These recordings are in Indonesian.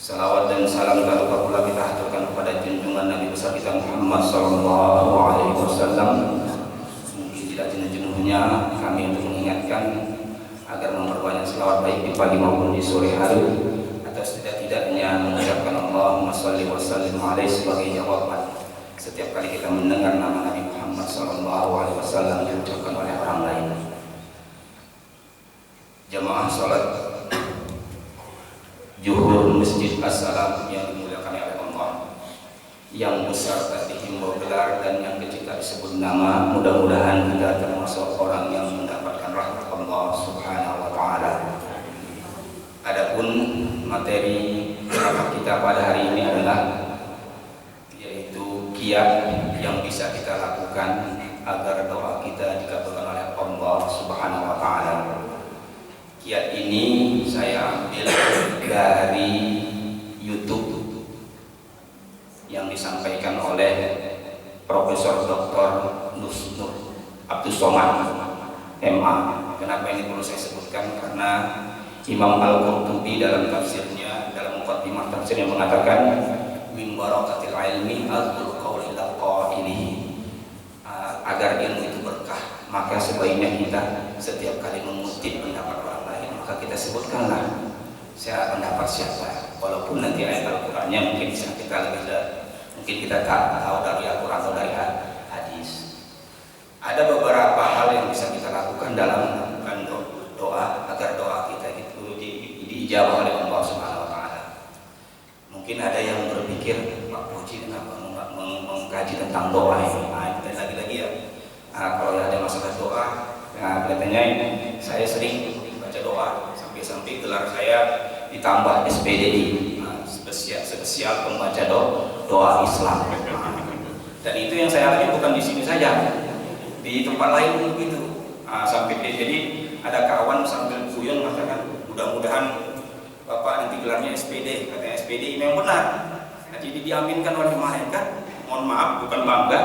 Salawat dan salam tak pula kita haturkan kepada junjungan Nabi besar kita Muhammad sallallahu alaihi wasallam. Mungkin tidak jenuh-jenuhnya kami untuk mengingatkan agar memperbanyak selawat baik di pagi maupun di sore hari, atau setidak-tidaknya mengucapkan Allahumma shalli wa sallim alaihi sebagai jawaban setiap kali kita mendengar nama Nabi Muhammad sallallahu alaihi wasallam diucapkan oleh orang lain. Jamaah salat Zuhur Masjid As-Salam yang dimuliakan oleh Allah, yang besar tak dihimbau gelar dan yang kecil tak disebut nama, mudah-mudahan kita termasuk orang yang mendapatkan rahmat Allah Subhanahu wa taala. Adapun materi kita pada hari ini adalah yaitu kiat yang bisa kita lakukan agar doa kita dikabulkan oleh Allah Subhanahu wa taala. Kiat ini saya ambil dari YouTube yang disampaikan oleh Profesor Dr. Nur Abdus Somad MA. Kenapa ini perlu saya sebutkan? Karena Imam Al-Qurtubi dalam tafsirnya, dalam muqaddimah tafsirnya mengatakan min barakatil ilmi azul qauli lil qailihi. Agar ilmu itu berkah, maka sebaiknya kita setiap kali mengutip pendapat orang lain, maka kita sebutkanlah saya pendapat siapa, walaupun nanti ayat Al-Qur'annya mungkin bisa kita mungkin kita tak tahu dari Al-Qur'an atau dari hadis. Ada beberapa hal yang bisa kita lakukan dalam melakukan doa agar doa kita itu diijabah oleh Allah Subhanahu wa taala. Mungkin ada yang berpikir, Pak Puji kenapa mengkaji tentang doa ini? Lagi-lagi ya, kalau ada masalah doa, kelihatannya saya sering baca doa sampai gelar saya ditambah SPDI, spesial pembaca doa Islam. Dan itu yang saya alami bukan di sini saja, di tempat lain pun begitu. Sampai jadi ada kawan sambil guyon mengatakan mudah-mudahan Bapak nanti gelarnya SPD, katanya SPD memang benar. Jadi diaminkan oleh malaikat. Mohon maaf, bukan bangga.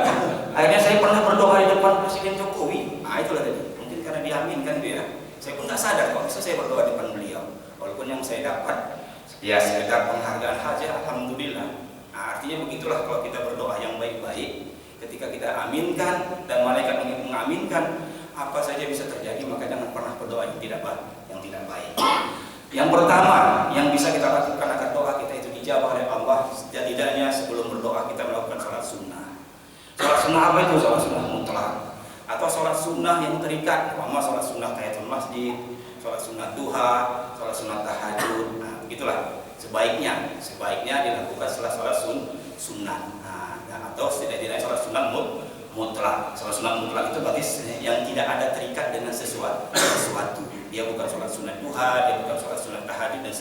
Akhirnya saya pernah berdoa di depan Presiden Jokowi. Itulah tadi. Mungkin karena diaminkan dia. Saya pun tak sadar kok bisa saya berdoa di depan beliau. Walaupun yang saya dapat ya sekedar penghargaan saja, alhamdulillah. Artinya begitulah kalau kita berdoa yang baik-baik, ketika kita aminkan dan malaikat mengaminkan, apa saja bisa terjadi, maka jangan pernah berdoa yang tidak baik. Yang pertama yang bisa kita lakukan agar doa kita itu dijawab oleh Allah, setidaknya sebelum berdoa kita melakukan sholat sunnah. Sholat sunnah apa itu? Sholat sunnah mutlak atau sholat sunnah yang terikat, umpama sholat sunnah tahiyatul masjid, sholat sunnah duha, sholat sunnah tahajud. Begitulah sebaiknya dilakukan setelah sholat sunnah. Atau setidaknya sholat sunnah mutlak. Sholat sunnah mutlak itu berarti yang tidak ada terikat dengan sesuatu. Dia bukan sholat sunnah duha, dia bukan sholat sunnah tahajud dan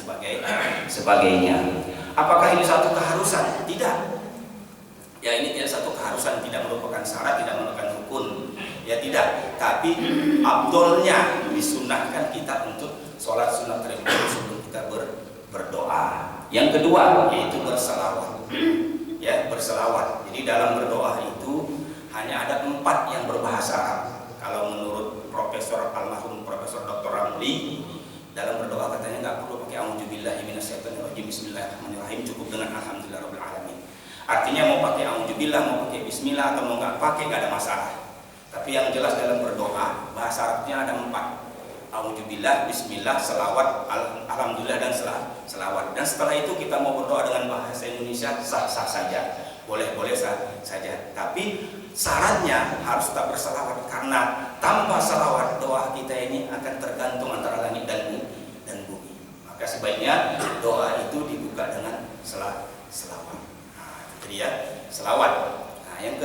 sebagainya. Apakah ini satu keharusan? Tidak. Ya, ini tidak satu keharusan, tidak merupakan syarat, tidak merupakan rukun. Ya tidak. Tapi afdolnya disunnahkan kita untuk sholat sunnah terlebih dahulu sebelum kita berdoa. Yang kedua yaitu berselawat. Ya, berselawat. Jadi dalam berdoa itu hanya ada 4 yang berbahasa Arab. Kalau menurut almarhum Profesor Dr. Ramli, dalam berdoa katanya nggak perlu pakai a'udzubillahi minasyaitonirrajim, bismillahirrahmanirrahim, cukup dengan alhamdulillahirabbil alamin. Artinya mau pakai a'udzubillah, mau pakai bismillah atau mau nggak pakai nggak ada masalah. Tapi yang jelas dalam berdoa bahasa Arabnya ada 4. A'udzubillah, bismillah, selawat, alhamdulillah dan selawat. Dan setelah itu kita mau berdoa dengan bahasa Indonesia sah-sah saja. Boleh-boleh saja. Tapi syaratnya harus tetap berselawat, karena tanpa selawat doa kita ini akan tergantung antara langit dan bumi. Maka sebaiknya doa itu dibuka dengan selawat. Jadi ya, selawat. Yang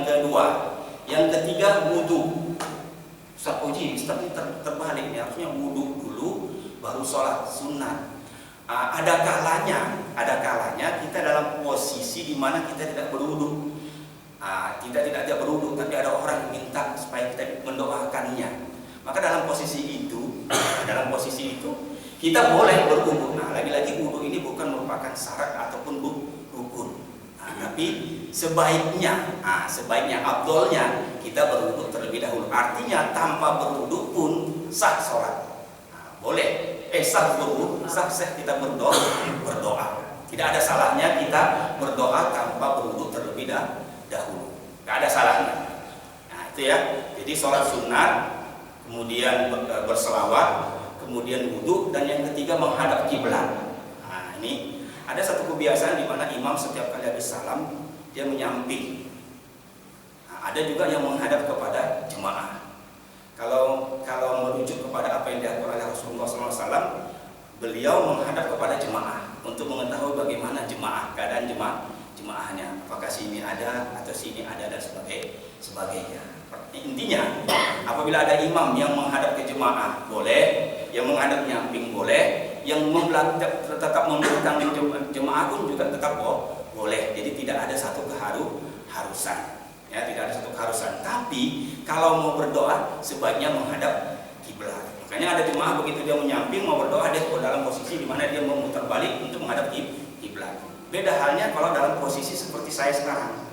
kedua. Yang ketiga wudu. Ustaz Puji, Ustaz ini terbalik nih, harusnya wudu dulu baru sholat sunnah. Ada kalanya kita dalam posisi di mana kita tidak berwudu. Kita tidak ada berwudu, tapi ada orang yang minta supaya kita mendoakannya. Maka dalam posisi itu kita boleh berwudu. Lagi-lagi wudu ini bukan merupakan syarat ataupun rukun. Tapi sebaiknya afdolnya kita berwudu terlebih dahulu. Artinya tanpa berwudu pun sah sholat. Boleh. sah kita berdoa. Tidak ada salahnya kita berdoa tanpa berwudu terlebih dahulu. Tidak ada salahnya. Nah, itu ya. Jadi sholat sunat, kemudian berselawat, kemudian wudu, dan yang ketiga menghadap kiblat. Nah, ini ada satu kebiasaan di mana imam setiap kali habis salam dia menyamping. Nah, ada juga yang menghadap kepada jemaah. Kalau merujuk kepada apa yang diatur oleh Rasulullah SAW, beliau menghadap kepada jemaah untuk mengetahui bagaimana keadaan jemaahnya, apakah sini ada atau sini ada dan sebagainya. Intinya, apabila ada imam yang menghadap ke jemaah boleh, yang menghadap nyamping boleh, yang tetap membelakang jemaah pun juga tetap boleh. Jadi tidak ada satu keharusan. Ya, tidak ada satu keharusan. Tapi kalau mau berdoa sebaiknya menghadap kiblat. Makanya ada jemaah begitu dia menyamping mau berdoa, dia dalam posisi di mana dia memutar balik untuk menghadap kiblat. Beda halnya kalau dalam posisi seperti saya sekarang.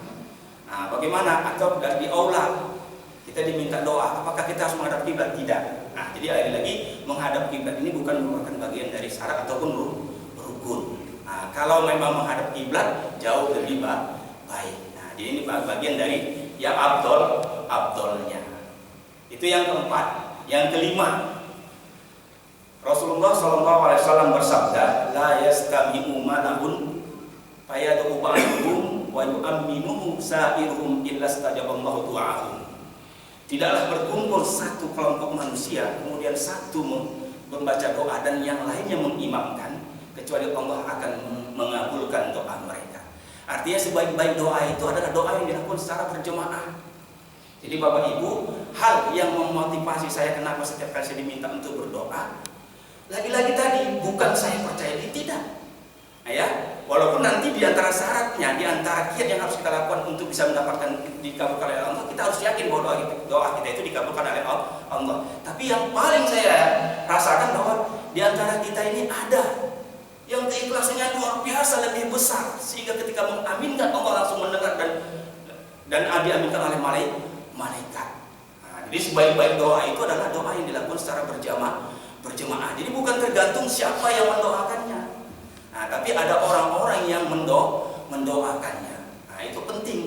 Nah, bagaimana? Atau di aula kita diminta doa, apakah kita harus menghadap kiblat? Tidak. Nah, jadi lagi menghadap kiblat ini bukan merupakan bagian dari syarat ataupun rukun. Nah, kalau memang menghadap kiblat jauh lebih baik. Jadi ini bagian dari yang abdolnya. Itu yang keempat. Yang kelima, Rasulullah SAW bersabda, la yastami'u mala'un fayad'u ba'duhum wa yu'amminuhu sa'iruhum illa stajaballahu du'ahum. Tidaklah berkumpul satu kelompok manusia kemudian satu membaca doa dan yang lainnya mengimamkan, kecuali Allah akan mengabulkan doa mereka. Artinya sebaik-baik doa itu adalah doa yang dilakukan secara berjemaah. Jadi Bapak Ibu, hal yang memotivasi saya kenapa setiap kali saya diminta untuk berdoa, lagi-lagi tadi bukan saya percaya diri, tidak. Nah, ya, walaupun nanti di antara syaratnya, di antara kiat yang harus kita lakukan untuk bisa mendapatkan dikabulkan oleh Allah, kita harus yakin bahwa doa kita itu dikabulkan oleh Allah. Tapi yang paling saya rasakan bahwa di antara kita ini ada yang keikhlasannya luar biasa, lebih besar, sehingga ketika mengaminkan Allah langsung mendengar dan diaminkan oleh malaikat. Nah, jadi sebaik-baik doa itu adalah doa yang dilakukan secara berjamaah. Jadi bukan tergantung siapa yang mendoakannya. Nah, tapi ada orang-orang yang mendoakannya. Nah, itu penting.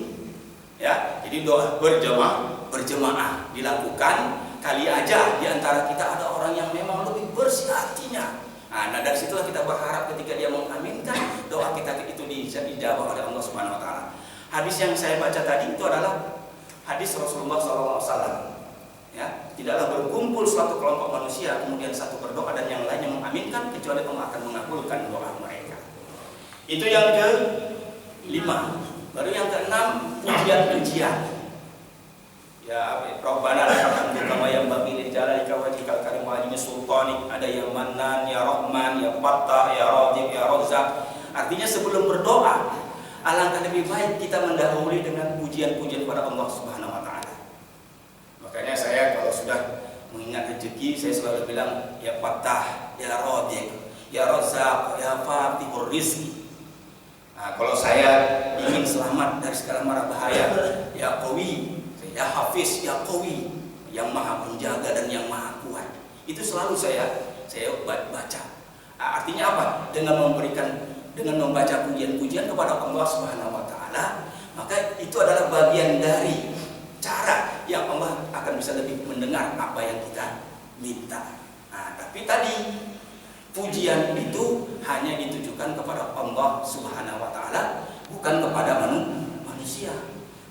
Ya, jadi doa berjamaah dilakukan. Kali aja di antara kita ada orang yang memang lebih bersih hatinya. Nah, dari situlah kita berharap ketika dia mengaminkan doa kita itu dijawab oleh Allah Subhanahu wa taala. Hadis yang saya baca tadi itu adalah hadis Rasulullah SAW. Ya, tidaklah berkumpul suatu kelompok manusia kemudian satu berdoa dan yang lainnya mengaminkan, kecuali Allah akan mengabulkan doa mereka. Itu yang ke-5. Baru yang ke-6, pujian-pujian. Ya, Rabbana lakal hamdu kama yanbaghi li jalalika wajhikal karim wa azimi sultanik. Ada ya Mannan, ya Rahman, ya Fattah, ya Razik, ya Razzaq. Artinya sebelum berdoa, alangkah lebih baik kita mendahului dengan pujian-pujian kepada Allah Subhanahu wa taala. Makanya saya kalau sudah mengingat rezeki, saya selalu bilang ya Fattah, ya Razik, ya Razzaq, ya Fatihur Rizki. Nah, kalau saya ingin selamat dari segala mara bahaya, ya Qawi, ya Hafiz, ya Qawi, yang maha penjaga dan yang maha kuat. Itu selalu saya baca. Artinya apa? Dengan membaca pujian-pujian kepada Allah Subhanahu wa taala, maka itu adalah bagian dari cara yang Allah akan bisa lebih mendengar apa yang kita minta. Nah, tapi tadi pujian itu hanya ditujukan kepada Allah Subhanahu wa taala, bukan kepada manusia.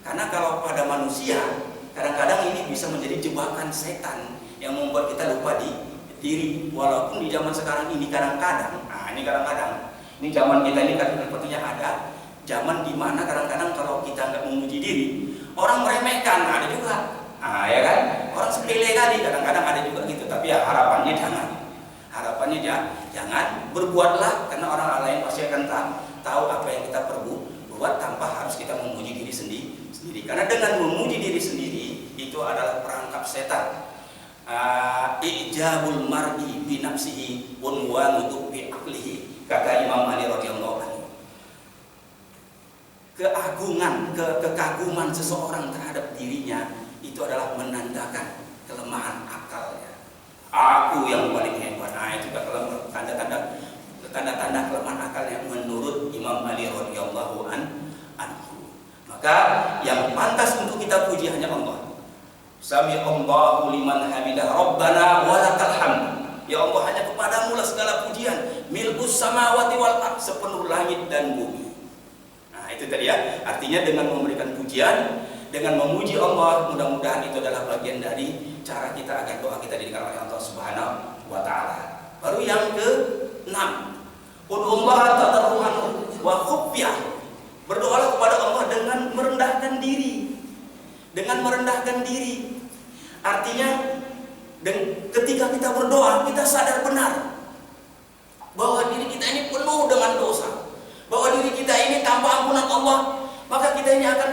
Karena kalau pada manusia, kadang-kadang ini bisa menjadi jebakan setan yang membuat kita lupa diri. Walaupun di zaman sekarang ini kadang-kadang, ini zaman kita ini kan sepertinya ada zaman di mana kadang-kadang kalau kita nggak memuji diri, orang meremehkan, ada juga. Nah, ya kan? Orang sepele kali, kadang-kadang ada juga gitu. Tapi ya harapannya jangan berbuatlah, karena orang lain pasti akan tahu apa yang kita perbuat tanpa harus kita memuji diri sendiri. Karena dengan memuji diri sendiri itu adalah perangkap setan. Ijabul mar'i bi nafsihi wa nutu bi aqlihi, kata Imam Ali radhiyallahu anhu. Kekaguman seseorang terhadap dirinya itu adalah menandakan kelemahan akalnya. Aku yang paling hebat. Nah, itu kalau yang pantas untuk kita puji hanya Allah. Sami Allahu liman hamidah Rabbana walakal hamd. Ya Allah, hanya kepadamu lah segala pujian. Milkus samawati wal ardh, sepenuh langit dan bumi. Nah, itu tadi ya. Artinya dengan memberikan pujian, dengan memuji Allah, mudah-mudahan itu adalah bagian dari cara kita agar doa kita didengar oleh Allah Subhanahu wa taala. Baru yang ke-6. Ud'ullaha tadarruan wa khufyah. Berdoalah kepada Allah dengan merendahkan diri. Dengan merendahkan diri. Artinya ketika kita berdoa, kita sadar benar bahwa diri kita ini penuh dengan dosa. Bahwa diri kita ini tanpa ampunan Allah, maka kita ini akan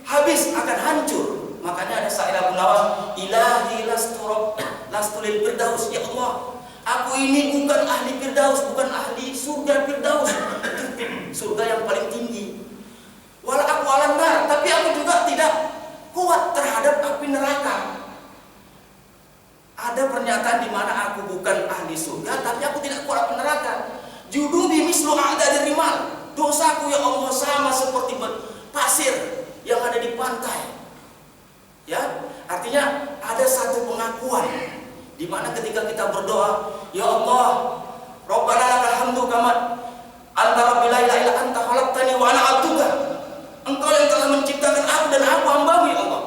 habis, akan hancur. Makanya ada syair Abu Nawas, ilahi lastu lil firdaus. Ya Allah, aku ini bukan ahli firdaus, bukan ahli surga firdaus, surga yang paling tinggi. Wala aku alam nar, tapi aku juga tidak kuat terhadap api neraka. Ada pernyataan di mana aku bukan ahli surga, tapi aku tidak kuat api neraka. Judubi mislu a'dadi rimal. Dosaku ya Allah sama seperti pasir yang ada di pantai. Ya, artinya ada satu pengakuan di mana ketika kita berdoa, ya Allah, Rabbana lakal hamdu kama anta rabbil la ilaha illa anta khalaqtani wa ana 'abduka. Engkau yang telah menciptakan aku dan aku hamba-Mu ya Allah.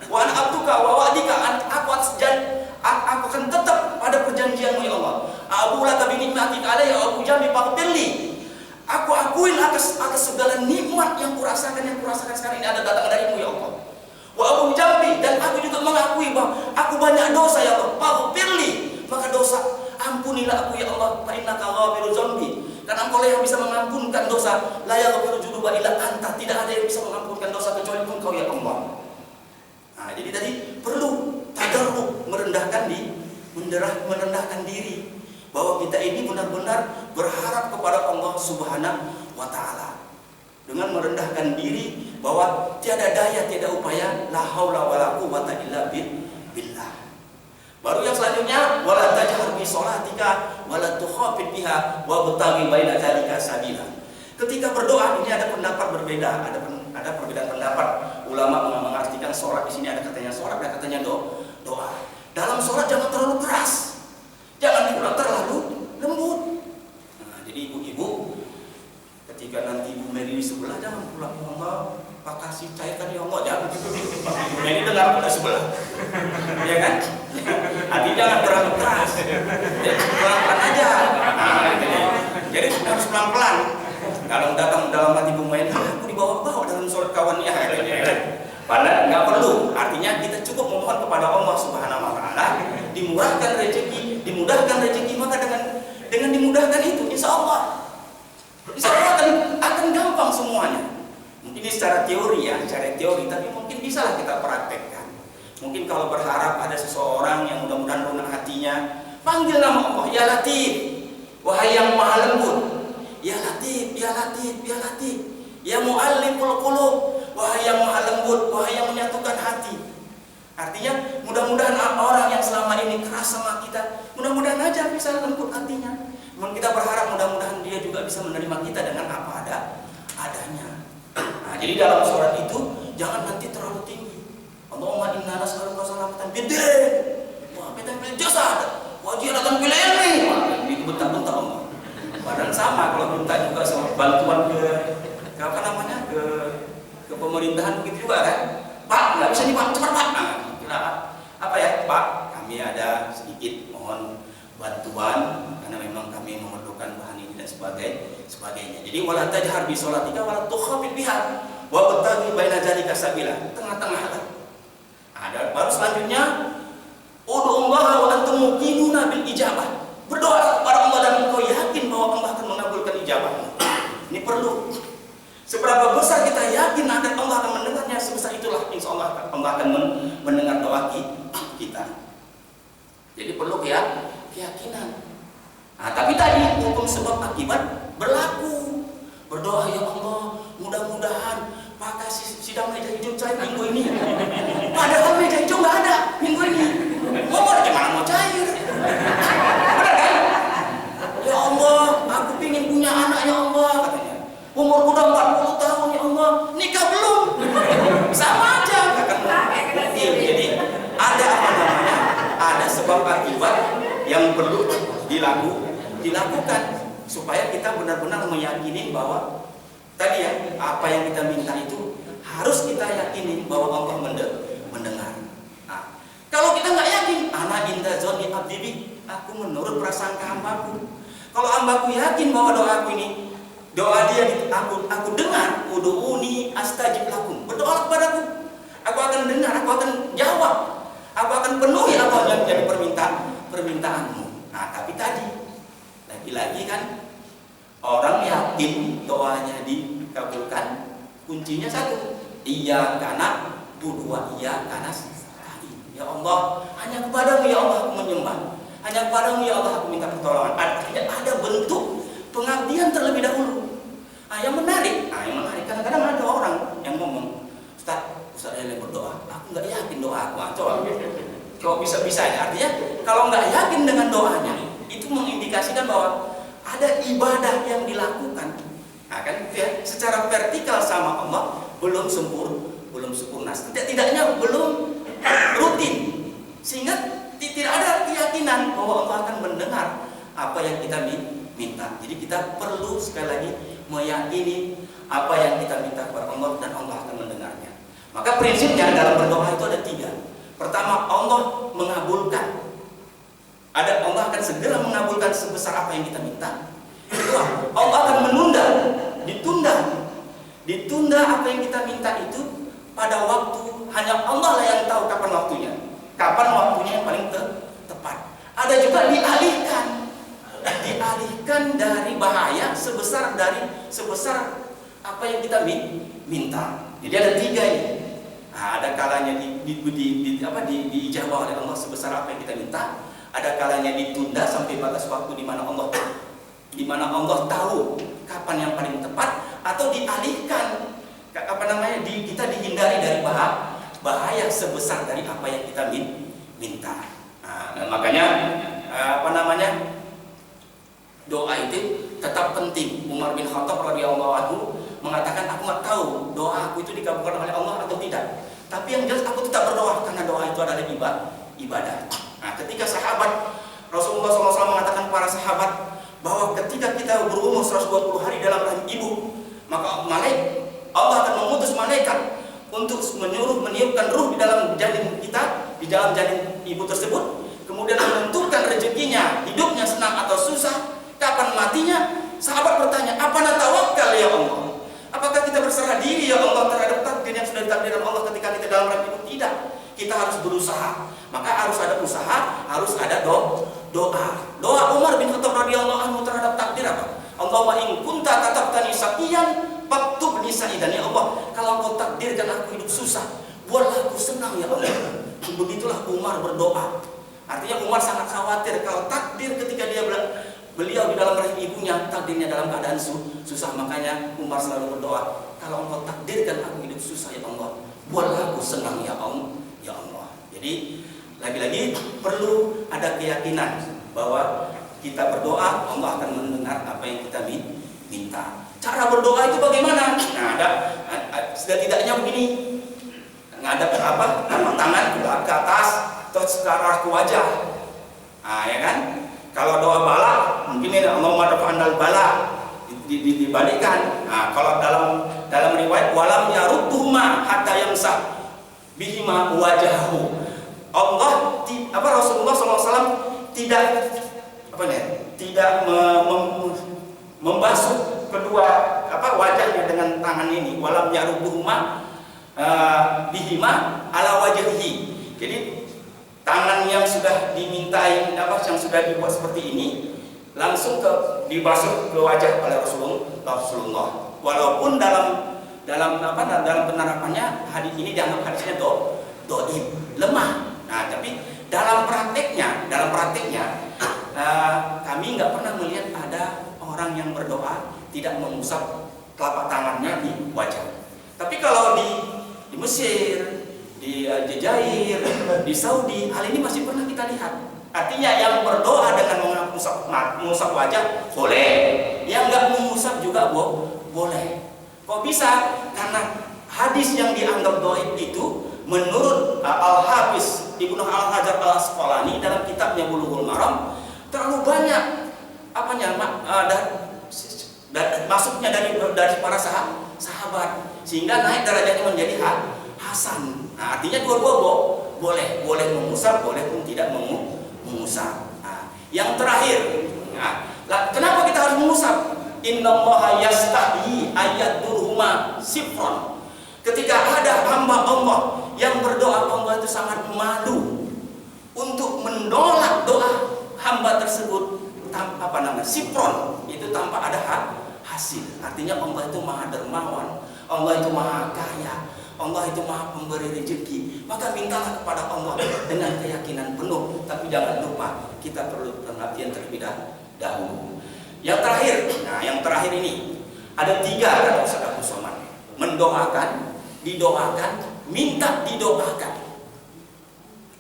Wa ana 'abduka wa wa'dika, aku akan tetap pada perjanjian-Mu ya Allah. Abu laka bi ni'matika alayya wa abu jambi faghfirli. Aku akuin atas segala nikmat yang kurasakan sekarang ini ada datang darimu ya Allah. Wa abu jambi, dan aku juga mengakui bahwa aku banyak dosa ya Allah. Faghfirli, maka dosa ampunilah aku ya Allah. Fa innaka ghafiruz dzambi, karena Engkau yang bisa mengampunkan dosa. La yaghfiru dzunuba illa anta, tidak ada yang bisa mengampunkan dosa kecuali Engkau ya Allah. Nah, jadi tadi perlu tadarruk, merendahkan diri bahwa kita ini benar-benar berharap kepada Allah Subhanahu wa taala. Dengan merendahkan diri bahwa tiada daya, tiada upaya, la haula wala quwwata illa billah. Baru yang selanjutnya, wala tajhar bi sholatika wala tukhafit biha wa btaghi baina dzalika sabila. Ketika berdoa ini ada pendapat berbeda, ada perbedaan pendapat. Ulama mengartikan sholat di sini ada katanya sholat, ada katanya doa. Dalam sholat jangan terlalu keras, jangan pula terlalu lembut. Nah, jadi ibu-ibu, ketika nanti Ibu Mary di sebelah, jangan pula ya Allah, Pak kasih cairkan ya Allah, jangan. Ibu Mary dengar pada sebelah, ya kan? Hati jangan terlalu keras, ya, pelan-pelan aja. Nah, jadi harus pelan-pelan. Kalau datang dalam hati Ibu Mary, aku dibawa-bawa dalam sholat kawannya. Padahal nggak perlu. Artinya kita cukup memohon kepada Allah Subhanahu wa taala dimudahkan rezeki, maka dengan dimudahkan itu insya Allah akan gampang semuanya. Mungkin ini secara teori ya, tapi mungkin bisa lah kita praktekkan. Mungkin kalau berharap ada seseorang yang mudah-mudahan lunak hatinya, panggil nama Allah, ya Latif, wahai yang maha lembut, ya Latif, ya Latif, ya Latif, ya Mu'alliful Qulub, wahai yang maha lembut, wahai yang menyatukan hati. Artinya mudah-mudahan orang yang selama ini keras sama kita, mudah-mudahan aja bisa lembut hatinya. Kita berharap mudah-mudahan dia juga bisa menerima kita dengan apa adanya. Nah, jadi dalam sholat itu jangan nanti terlalu tinggi. Allahumma inna nas'aluka salamatan fid din wa afiyatan fil jasad wa ghinaatan fil ilmi. Itu bentak-bentak Allah. Padahal sama kalau minta juga sama bantuan ke pemerintahan begitu juga kan. Pak, nggak bisa nih Pak, cepat Pak. Nah, kira apa ya Pak? Kami ada sedikit mohon bantuan karena memang kami memerlukan bahan ini dan sebagainya. Jadi wala tajhar bi sholatika wala tukhafit biha wa btaghi baina dzalika sabila. Tengah-tengah lah. Ada baru selanjutnya ud'ullaha wa antum muqinuna bil ijabah. Berdoa kepada Allah dan engkau yakin bahwa Allah akan mengabulkan ijabah. Ini perlu. Seberapa besar kita yakin akan Allah akan mendengarnya, sebesar itulah insya Allah Allah akan mendengar doa kita. Jadi perlu ya keyakinan. Nah, tapi tadi hukum sebab akibat berlaku. Berdoa ya Allah, mudah-mudahan Pak kasih sidang meja hijau cair minggu ini. Padahal meja hijau nggak ada minggu ini. Mau gimana mau cair? Benar kan? Ya Allah, aku pingin punya anak ya Allah katanya. Umur udah 40 tahun ya Allah, nikah belum. sebab akibat yang perlu dilakukan supaya kita benar-benar meyakini bahwa tadi ya, apa yang kita minta itu harus kita yakini bahwa Allah mendengar. Nah, kalau kita nggak yakin, ana inda dzanni abdi bi, aku menurut prasangka hambaku. Kalau hambaku yakin bahwa doaku ini, doa dia aku dengar, ud'uni astajib lakum, berdoa kepadaku, aku akan dengar, aku akan jawab, aku akan penuhi apa yang menjadi permintaanmu. Nah, tapi tadi lagi-lagi kan orang yakin doanya dikabulkan, kuncinya satu, iya karena dua, iya karena sekali. Ya Allah, hanya kepadamu ya Allah aku menyembah, hanya kepadamu ya Allah aku minta pertolongan. Artinya ada bentuk pengabdian terlebih dahulu. Yang menarik kadang-kadang ada orang yang ngomong, Ustaz Ele berdoa, aku nggak yakin doa aku. Coba bisa-bisanya, artinya kalau nggak yakin dengan doanya, itu mengindikasikan bahwa ada ibadah yang dilakukan. Nah, kan ya, secara vertikal sama Allah belum sempurna, setidaknya belum rutin, sehingga tidak ada keyakinan bahwa Allah akan mendengar apa yang kita minta. Jadi kita perlu sekali lagi meyakini apa yang kita minta kepada Allah dan Allah akan mendengarnya. Maka prinsipnya dalam berdoa itu ada 3. Pertama, Allah mengabulkan. Allah akan segera mengabulkan sebesar apa yang kita minta. Kedua, Allah akan ditunda apa yang kita minta itu pada waktu hanya Allah lah yang tahu kapan waktunya yang paling tepat. Ada juga dialihkan dari bahaya sebesar apa yang kita minta. Jadi ada 3 ini. Nah, ada kalanya diijabah oleh Allah sebesar apa yang kita minta. Ada kalanya ditunda sampai batas waktu di mana Allah tahu kapan yang paling tepat, atau dialihkan kita dihindari dari bahaya sebesar dari apa yang kita minta. Nah, dan makanya doa itu tetap penting. Umar bin Khattab radhiyallahu anhu mengatakan, aku nggak tahu doa aku itu dikabulkan oleh Allah atau tidak, tapi yang jelas aku tetap berdoa karena doa itu adalah ibadah. Nah, ketika sahabat Rasulullah SAW mengatakan para sahabat bahwa ketika kita berumur 120 hari dalam rahim ibu, maka Allah akan mengutus malaikat untuk meniupkan ruh di dalam janin kita, di dalam janin ibu tersebut, kemudian menentukan rezekinya, hidupnya senang atau susah, kapan matinya. Sahabat bertanya, apa natawakkal ya Allah? Apakah kita berserah diri ya Allah terhadap takdir yang sudah ditakdirkan Allah ketika kita dalam rahim ibu? Tidak. Kita harus berusaha. Maka harus ada usaha, harus ada doa. Doa Umar bin Khattab radhiyallahu anhu terhadap takdir apa? Allahumma in kunta katabtani saqiyan faktub li sa'idan. Ya Allah, kalau Kau takdirkan aku hidup susah, buatlah aku senang ya Allah. Begitulah Umar berdoa. Artinya Umar sangat khawatir kalau takdir ketika beliau di dalam rahim ibunya takdirnya dalam keadaan susah. Makanya Umar selalu berdoa, kalau Engkau takdirkan aku hidup susah ya Allah, buatlah aku senang ya Allah. Jadi lagi-lagi perlu ada keyakinan bahwa kita berdoa Allah akan mendengar apa yang kita minta. Cara berdoa itu bagaimana? Nah, ada setidaknya begini, ngadap tangan ke atas atau ke arah ke wajah. Nah, ya kan? Kalau doa bala, mungkin ini Allahumma rafa'anal bala dibalikkan. Nah, kalau dalam riwayat walam yarudduhuma hatta yamsah bihima wajahu. Rasulullah SAW tidak membasuh kedua wajahnya dengan tangan ini. Walam yarudduhuma bihima ala wajhihi. Jadi tangan yang sudah dimintai yang sudah dibuat seperti ini langsung dibasuh ke wajah oleh Rasulullah. Walaupun dalam penerapannya hadis ini dianggap hadisnya dhaif, lemah. Nah, tapi dalam prakteknya kami nggak pernah melihat ada orang yang berdoa tidak mengusap telapak tangannya di wajah. Tapi kalau di Mesir, di Jazair, di Saudi, hal ini masih pernah kita lihat. Artinya yang berdoa dengan mengusap wajah boleh, yang nggak mengusap juga boleh. Kok bisa? Karena hadis yang dianggap dhaif itu menurut Al-Hafiz Ibnu Al-Hajar Al-Asqalani dalam kitabnya Bulughul Maram terlalu banyak masuknya dari para sahabat sehingga naik derajatnya menjadi hasan. Nah, artinya dua-dua boleh mengusap, boleh pun tidak mengusap. Nah, yang terakhir, kenapa kita harus mengusap? Innallaha yastahyi ayyadurhuma sifron. Ketika ada hamba Allah yang berdoa, Allah itu sangat malu untuk menolak doa hamba tersebut sifron, itu tanpa ada hasil. Artinya Allah itu maha dermawan, Allah itu maha kaya, Allah itu maha pemberi rezeki. Maka mintalah kepada Allah dengan keyakinan penuh. Tapi jangan lupa kita perlu perhatian terlebih dahulu. Yang terakhir ini ada 3 kata Ustaz Abdul Somad: mendoakan, didoakan, minta didoakan.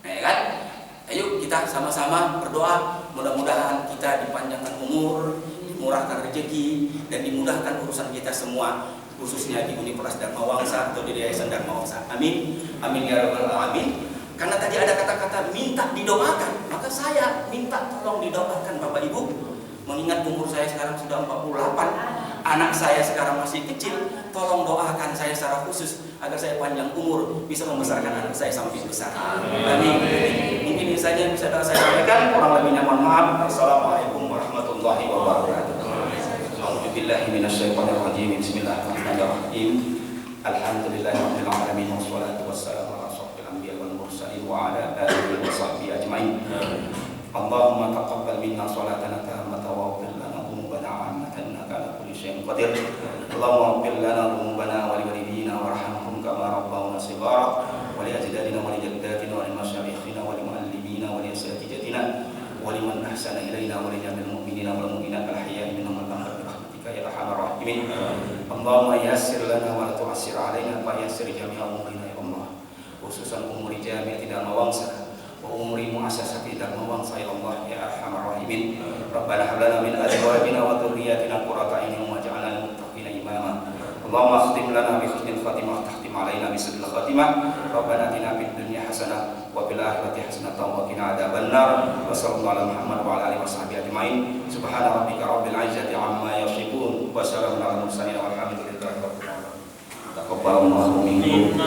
Ya kan? Ayo kita sama-sama berdoa, mudah-mudahan kita dipanjangkan umur, dimurahkan rezeki, dan dimudahkan urusan kita semua, khususnya di Universitas Dharma Wangsa atau di Yayasan Dharma Wangsa. Amin, amin ya rabbal alamin. Karena tadi ada kata-kata minta didoakan, maka saya minta tolong didoakan Bapak Ibu. Mengingat umur saya sekarang sudah 48, anak saya sekarang masih kecil, tolong doakan saya secara khusus agar saya panjang umur, bisa membesarkan anak saya sampai besar. Amin. Mungkin ini saja yang bisa saya sampaikan. Kurang lebihnya mohon maaf. Assalamualaikum warahmatullahi wabarakatuh. A'udzubillahi minasyaitonirrajim. Bismillahirrahmanirrahim. Alhamdulillahirabbil alamin wassalatu wassalamu ala asyrofil anbiya'i wal mursalin wa ala alihi washabbihi ajmain. Allahumma taqabbal minna salatana tammatan wa ighfir lana dhunubana 'ammatan innaka 'ala kulli syai'in qadir. Allahumma ighfir lana dhunubana wa li walidina warhamhum kama rabbawna shighara wa li ajdadina wa li jaddatina wa li masyayikhina wa li muallimina wa li asatidatina wa liman ahsana ilaina wa li jamil mu'minina wal mu'minat al-ahya'i minhum wal amwat bi rahmatika ya arhamar rahimin. Allahumma yassir lana wa la tu'assir 'alaina wa yassir jami'a umurina ya Allah, khususan umuri jami'ati Dharma Wangsa wa umuri muassasati Dharma Wangsa ya Allah ya arhamar rahimin. Rabbana hab lana min azwajina wa dhurriyyatina qurrata a'yunin waj'alna lil muttaqina imama. Allahumma khtim lana bi husnil khatimah tahtim alaina bi sidqil khatimah. Rabbana atina fid dunya hasanah wa fil akhirati hasanah wa qina adzabannar. Wa sallallahu ala Muhammad wa ala alihi washabihi ajmain. Subhana rabbika rabbil izzati amma yasifun wa salamun alal mursalin walhamdulillahi rabbil alamin. Taqabbalallahu minkum.